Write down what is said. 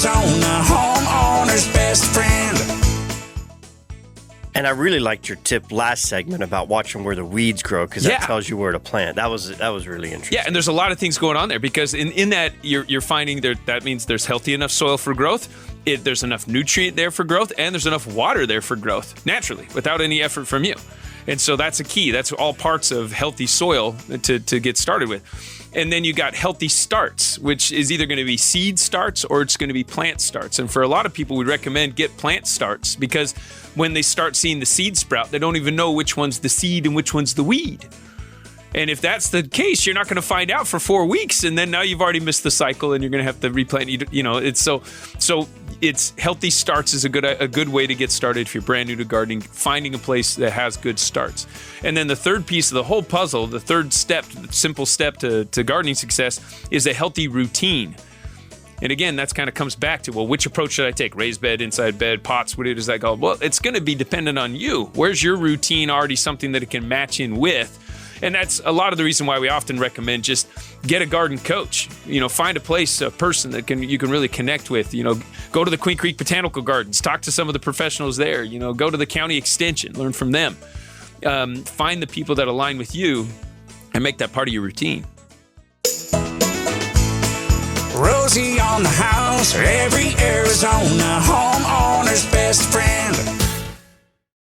Arizona, homeowner's best friend. And I really liked your tip last segment about watching where the weeds grow, because that tells you where to plant. That was really interesting. Yeah, and there's a lot of things going on there, because in that you're finding that means there's healthy enough soil for growth, there's enough nutrient there for growth, and there's enough water there for growth naturally without any effort from you. And so that's a key. That's all parts of healthy soil to get started with. And then you got healthy starts, which is either going to be seed starts or it's going to be plant starts. And for a lot of people, we recommend get plant starts, because when they start seeing the seed sprout, they don't even know which one's the seed and which one's the weed. And if that's the case, you're not going to find out for 4 weeks, and then now you've already missed the cycle, and you're going to have to replant. It's so it's healthy starts is a good way to get started if you're brand new to gardening. Finding a place that has good starts, and then the third piece of the whole puzzle, the third step, the simple step to gardening success, is a healthy routine. And again, that's kind of comes back to, well, which approach should I take? Raised bed, inside bed, pots, what does that go? Well, it's going to be dependent on you. Where's your routine already something that it can match in with? And that's a lot of the reason why we often recommend just get a garden coach. Find a place, a person that you can really connect with. Go to the Queen Creek Botanical Gardens, talk to some of the professionals there. Go to the county extension, learn from them. Find the people that align with you and make that part of your routine. Rosie on the house, every Arizona homeowner's best friend.